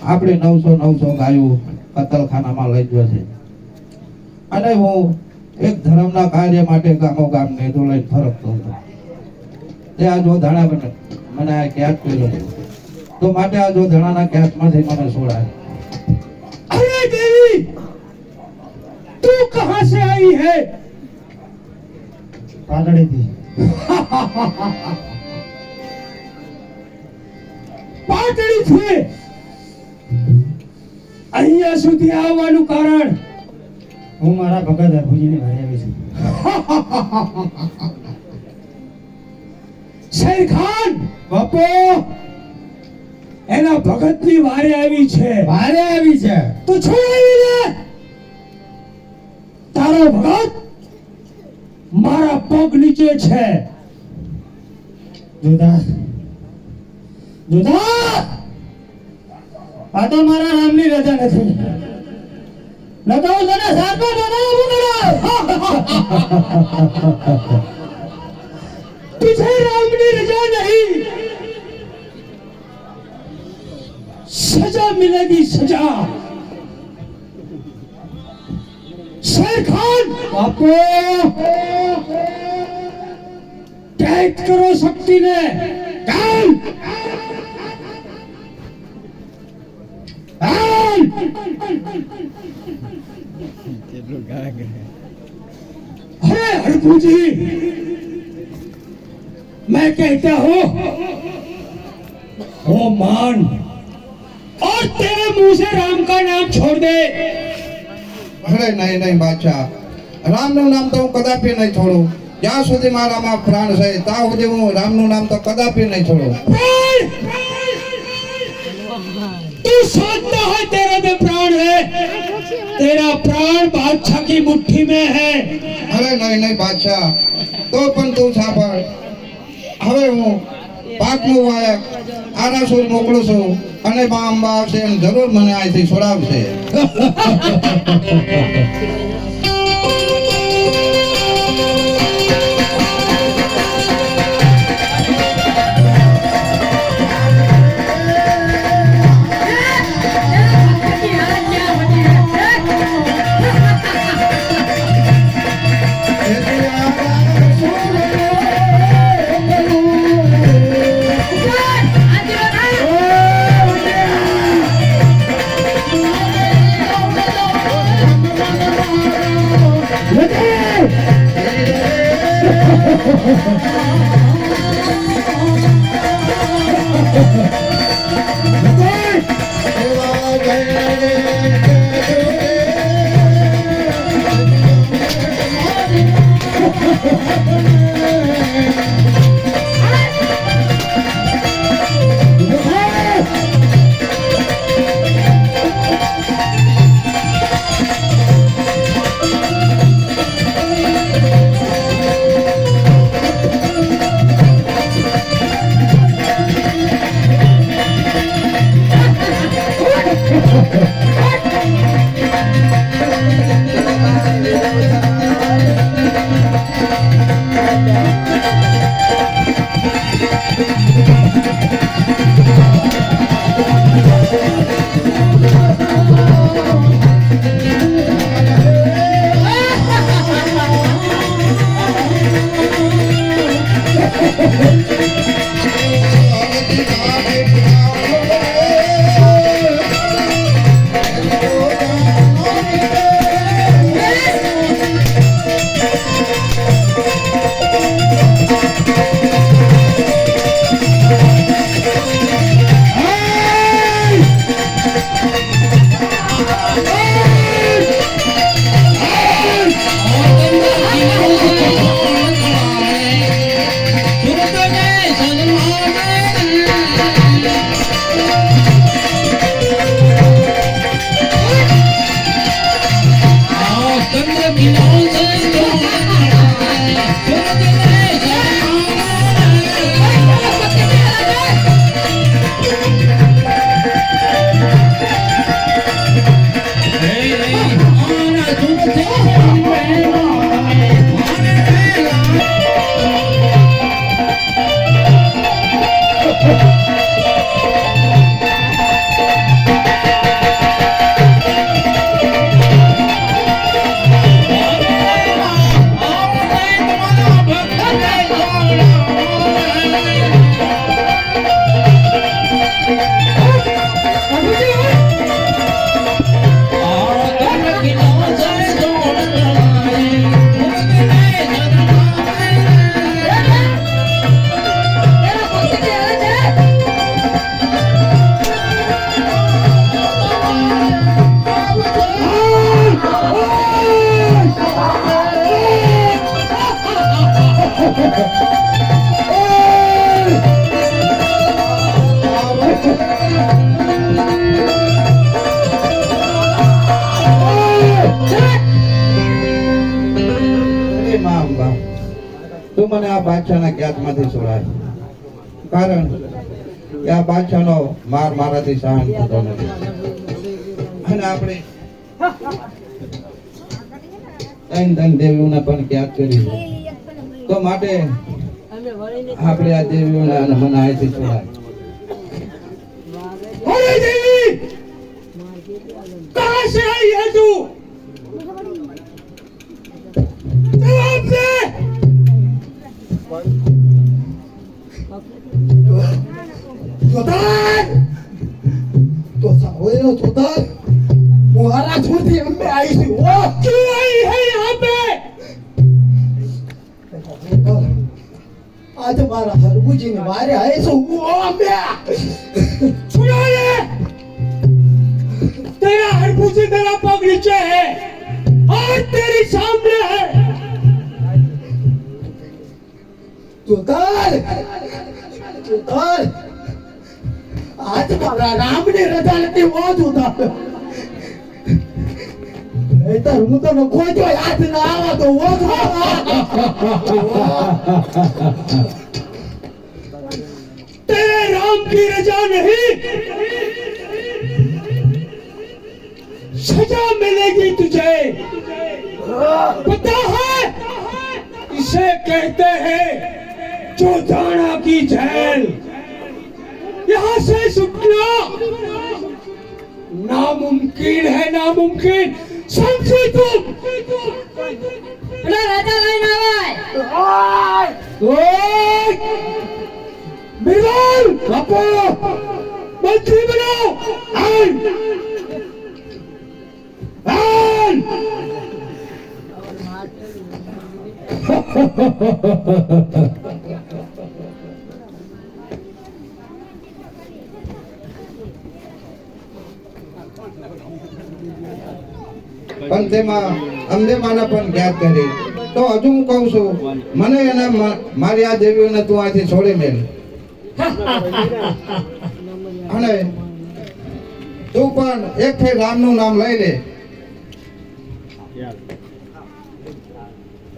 આપણે 900 ગાયો કતલખાનામાં લઈ ગયો છે અને હું એક ધર્મના કાર્ય માટે ગામો ગામ નેદો લઈને ફરકતો હતો તે આ જો ધાણા મને આ કેચ કર્યો તો માટે આ જો ધાણાના કેચમાંથી મને છોડાય अरे देवी तू कहां से आई है પાટડી થી પાટડી થી અહીંયા સુધી આવવાનું કારણ હું મારા ભગત હરભુજીને ઘરે આવી છું શેર ખાન બાપો એના ભગતની વારે આવી છે તો છોડાવી દે તારો ભગત મારા પગ નીચે છે જોધા આ તો મારા નામની રજા નથી નતો હું તને સાચો જોધા તુझे राम अपनी रजा नहीं, सजा मिलेगी सजा। शेर खान बापू, कैद करो शक्ति ने। डाल अरे हरभूजी, मैं कहता हूं वो मान और तेरे मुंह से राम का नाम छोड़ दे। અરે નહીં નહીં બાદશાહ, રામનું નામ તો હું કદાપી નહીં છોડું. જ્યાં સુધી મારામાં પ્રાણ છે ત્યાં સુધી હું રામનું નામ તો કદાપી નહીં છોડું. तू सोचता है तेरे में प्राण है, तेरा प्राण बादशाह की मुट्ठी में है। અરે નહીં નહીં બાદશાહ, તો પણ તું સાંભળ. હવે હું પાંચમું વાયક આરાસુર મોકલું છું અને મા અંબા આવશે અને જરૂર મને અહીંથી છોડાવશે. તું મને આ બાદશાહના જ્ઞાતમાંથી છોડાય, કારણ કે આ બાદશાહનો માર મારાથી સહન થતો નથી અને આપણે ધન દેવીઓને પણ જ્ઞાત કરી છે. તો માટે આપણે આ દેવીઓને અને મને અહીંથી છોડાય. अरे देवी कहाँ से आई है तू जवाब दे જોતાર તો સાવયનો જોતાર મોહારા છોડથી અમે આવી છું ઓ क्यों आई है यहाँ पे आज मारा हरबुजी ने मारे आए सो ओ અમે सुना ले तेरा हरबूजी मेरा पग नीचे है और तेरी सामने है જોતાર જોતાર आज मारा राम ने रजा लेती वो જોતાર એ તો હું તો નખો જો યાદ ના આવા તો વો तेरे राम की रजा नहीं सजा मिलेगी तुझे पता है इसे कहते हैं जोधाना की जेल यहाँ से छुटना नामुमकिन है नामुमकिन समझे तुम રાજા લઈને આવાય ओए! बिरबल बापू मंत्री बनाओ आन आन પણ તેમાં અંબેમાને પણ યાદ કરી તો હજુ હું કહું છું મને એને મારી આ દેવીઓને તું અહીંથી છોડી મેલ અને તું પણ એક રામનું નામ લઈ લે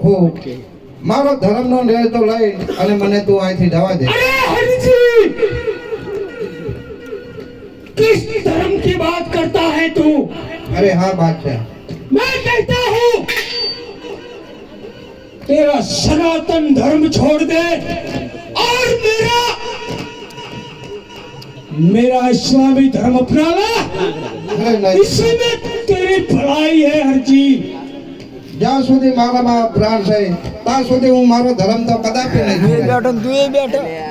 હું મારો ધર્મનો નિર્ણય તો લઈ અને મને તું અહીંથી જવા દે. अरे हरि जी किस धर्म की बात करता है तू અરે હા બાદશાહ, मैं कहता हूँ तेरा सनातन धर्म छोड़ दे और मेरा इस्लामी धर्म अपना ला અરે નહીં, इसी में तेरी भलाई है हरजी જ્યાં સુધી મારામાં પ્રાણ છે ત્યાં સુધી હું મારો ધર્મ તો કદાપી નહીં છોડાય.